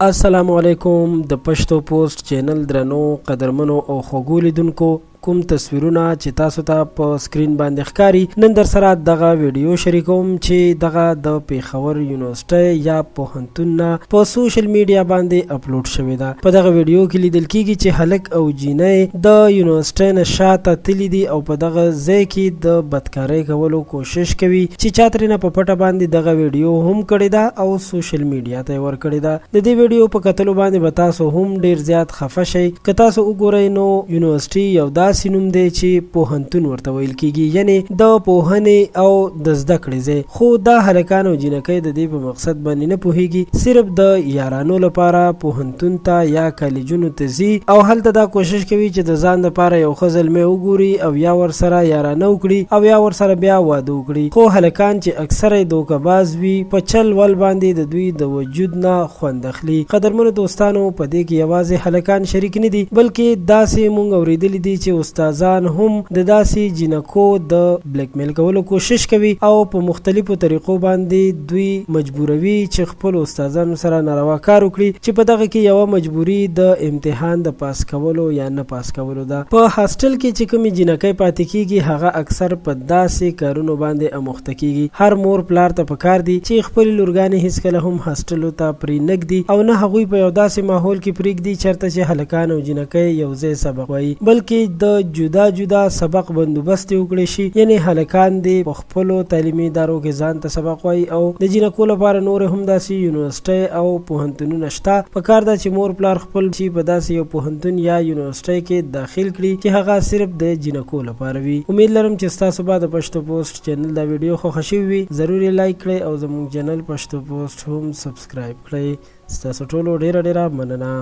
السلام علیکم د پښتو پوسټ چینل درنو قدرمنو او خوږو لیدونکو کوم تصویرونه چې تاسو ته په سکرین باندې ښکاري نن در سره دغه ویډیو شریکوم چې دغه د پیښور یونیورسيټي یا پوهنتون نه په سوشل میډیا باندې اپلوډ شوې ده. په دغه ویډیو کې لیدل کیږي چې هلک او جینۍ د یونیورسيټي نه شاته تللی دي او په دغه ځای کې د بدکارۍ کولو کوشش کوي چې چا ترې نه په پټه باندې دغه ویډیو هم کړې ده او سوشل میډیا ته ور کړې ده. د دې ویډیو په کتلو باندې به تاسو هم ډیر زیات خفه شئ. که تاسو وګورئ نو یونیورسيټي یو داسې نوم دی چې پوهنتون ورته ویل کیږي، یعنی د پوهنې او د زده کړې ځای. خو دا هلکان او جینکۍ د دې په مقصد باندې نه پوهیږي، صرف د یارانو لپاره پوهنتون ته یا کالجونو ته ځي او هلته دا کوشش کوي چې د ځان لپاره یو ښه زلمی وګوري او یا ورسره یارانه وکړي او یا ورسره بیا واده وکړي. خو هلکان چې اکثره دوکه‌باز وي په چل ول باندې د دوی د وجود نه خوند اخلي. قدرمنو دوستانو، په دې کې یوازې هلکان شریک نه دي بلکې داسې مونږ اوریدلی دي چې استادان هم د داسې جنکو د بلیک میل کولو کوشش کوي او په مختلفو طریقو باندې دوی مجبوروي چې خپل استادانو سره ناروا کار وکړي، چې په دغه کې یو مجبوری د امتحان د پاس کولو یا نه پاس کولو ده. په هاستل کې چې کومې جنکۍ پاتې کیږي هغه اکثر په داسې کارونو باندې اموخته کیږي. هر مور پلار ته پکار دي چې خپل لورګانې هیڅ کله هم هاستلو ته پرې نږدي او نه هغوی په یو داسې ماحول کې پرېږدي چېرته چې هلکان او جنکۍ یو ځای سبق وایي، بلکې د جدا سبق بندوبست وکړي شي. یعنی هلکان دي په خپلو تعلیمي ادارو کې ځان ته سبق وایي او د جنکو لپاره نور هم داسې یونیورسيټي او پوهنتونونه شته. پکار ده چې مور پلار خپل شي په داسې یو پوهنتون یا یونیورسيټي کې داخل کړي چې هغه صرف د جنکو لپاره وي. امید لرم چې تاسو به د پښتو پوسټ چینل دا ویډیو خوښ شوی وي. ضروري لایک کړئ او زموږ چینل پښتو پوسټ هم سبسکرایب کړئ. ستاسو ټولو ډیره مننه.